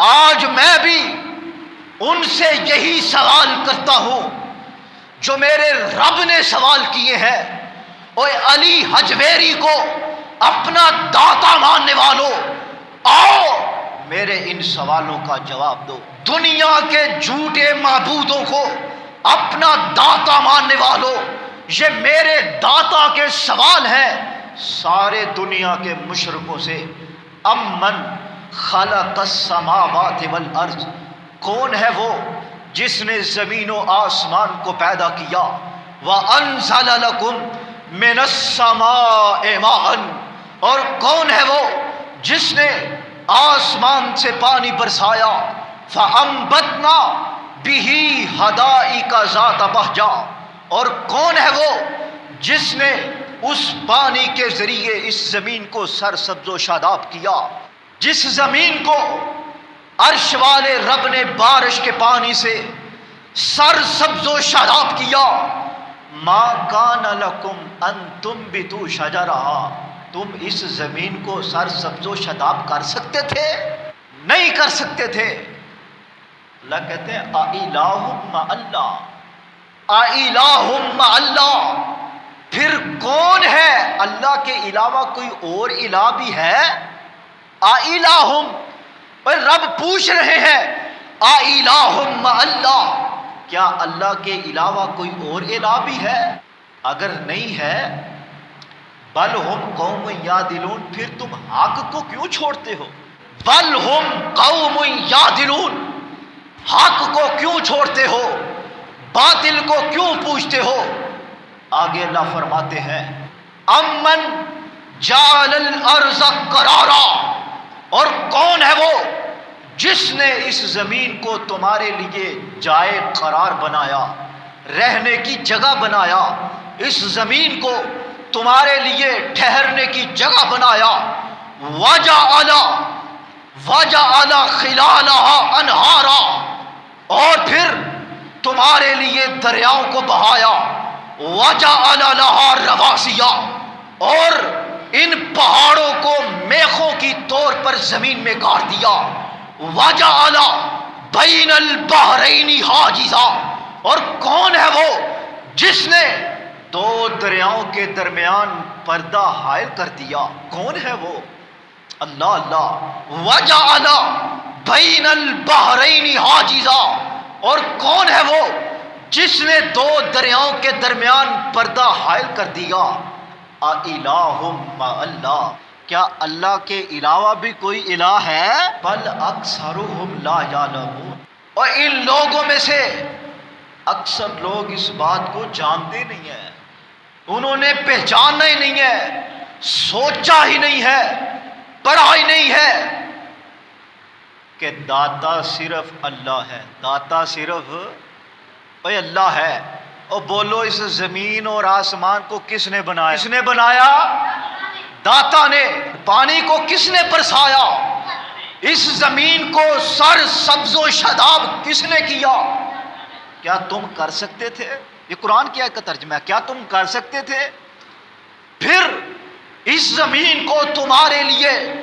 آج میں بھی ان سے یہی سوال کرتا ہوں جو میرے رب نے سوال کیے ہیں۔ اوے علی حجویری کو اپنا داتا ماننے والوں، آؤ میرے ان سوالوں کا جواب دو۔ دنیا کے جھوٹے معبودوں کو اپنا داتا ماننے والوں، یہ میرے داتا کے سوال ہیں سارے دنیا کے مشرکوں سے۔ امن خلق السماوات والارض، کون ہے وہ جس نے زمین و آسمان کو پیدا کیا؟ وَأَنزَلَ لَكُم مِّنَ السَّمَاءِ مَاءً، اور کون ہے وہ جس نے آسمان سے پانی برسایا؟ فَأَنبَتْنَا بِهِ حَدَائِقَ ذَاتَ بَہْجَةٍ، اور کون ہے وہ جس نے اس پانی کے ذریعے اس زمین کو سرسبز و شاداب کیا؟ جس زمین کو عرش والے رب نے بارش کے پانی سے سرسبز و شاداب کیا۔ ما کان لکم ان تنبتوا شجرہا، تم اس زمین کو سرسبز و شاداب کر سکتے تھے؟ نہیں کر سکتے تھے۔ اللہ کہتے ہیں اِلٰہٌ مع اللہ، اِلٰہٌ مع اللہ، پھر کون ہے؟ اللہ کے علاوہ کوئی اور الہ بھی ہے؟ اِلٰہٌ، پر رب پوچھ رہے ہیں اِلٰہٌ مع اللہ، کیا اللہ کے علاوہ کوئی اور الہ بھی ہے؟ اگر نہیں ہے، بل ہم قوم یعدلون، پھر تم حق کو کیوں چھوڑتے ہو؟ بل ہم قوم یعدلون، حق کو کیوں چھوڑتے ہو؟ باطل کو کیوں پوچھتے ہو؟ آگے اللہ فرماتے ہیں امن جعل الارض قرارا، اور کون ہے وہ جس نے اس زمین کو تمہارے لیے جائے قرار بنایا، رہنے کی جگہ بنایا، اس زمین کو تمہارے لیے ٹھہرنے کی جگہ بنایا۔ وَجَعَلَ خِلَالَهَا أَنْهَارًا، اور پھر تمہارے لیے دریاؤں کو بہایا۔ وَجَعَلَ لَهَا رَوَاسِيَ، اور ان پہاڑوں کو میخوں کی طور پر زمین میں گاڑ دیا۔ وَجَعَلَ بَيْنَ الْبَحْرَيْنِ حَاجِزًا، اور کون ہے وہ جس نے دو دریاؤں کے درمیان پردہ حائل کر دیا؟ کون ہے وہ؟ اللہ اللہ۔ وَجَعَلَ بَيْنَ الْبَحْرَيْنِ حَاجِزًا، اور کون ہے وہ جس نے دو دریاؤں کے درمیان پردہ حائل کر دیا؟ اِلٰہٌ مع اللہ، کیا اللہ کے علاوہ بھی کوئی الہ ہے؟ بل اکثرهم لا یعلمون، اور ان لوگوں میں سے اکثر لوگ اس بات کو جانتے نہیں ہیں، انہوں نے پہچانا ہی نہیں ہے، سوچا ہی نہیں ہے، پڑھا ہی نہیں ہے کہ داتا صرف اللہ ہے۔ داتا صرف اللہ ہے۔ اور بولو اس زمین اور آسمان کو کس نے بنایا؟ کس نے بنایا؟ داتا نے۔ پانی کو کس نے برسایا؟ اس زمین کو سر سبز و شاداب کس نے کیا؟ کیا تم کر سکتے تھے؟ یہ قرآن کی آیت کا ترجمہ ہے، کیا تم کر سکتے تھے؟ پھر اس زمین کو تمہارے لیے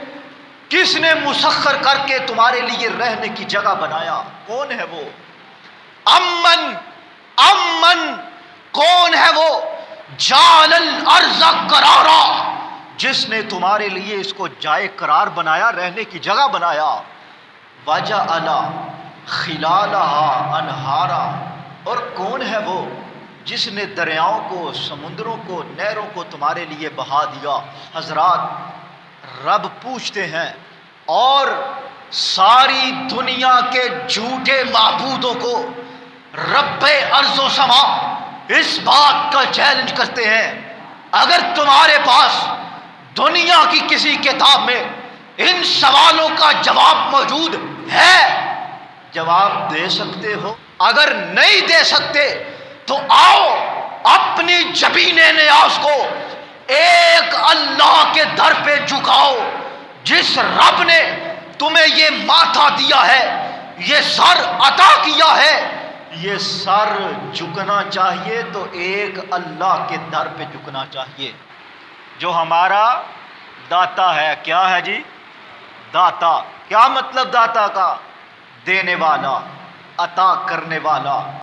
کس نے مسخر کر کے تمہارے لیے رہنے کی جگہ بنایا؟ کون ہے وہ؟ امن کون ہے وہ؟ جعل الارض قرارا، جس نے تمہارے لیے اس کو جائے قرار بنایا، رہنے کی جگہ بنایا۔ وجعل خلالها انہارا، اور کون ہے وہ جس نے دریاؤں کو، سمندروں کو، نہروں کو تمہارے لیے بہا دیا؟ حضرات، رب پوچھتے ہیں اور ساری دنیا کے جھوٹے معبودوں کو رب ارض و سما اس بات کا چیلنج کرتے ہیں، اگر تمہارے پاس دنیا کی کسی کتاب میں ان سوالوں کا جواب موجود ہے، جواب دے سکتے ہو؟ اگر نہیں دے سکتے تو آؤ اپنی جبین نیاز کو ایک اللہ کے در پہ جھکاؤ، جس رب نے تمہیں یہ ماتھا دیا ہے، یہ سر عطا کیا ہے۔ یہ سر جھکنا چاہیے تو ایک اللہ کے در پہ جھکنا چاہیے جو ہمارا داتا ہے۔ کیا ہے جی؟ داتا۔ کیا مطلب داتا کا؟ دینے والا، عطا کرنے والا۔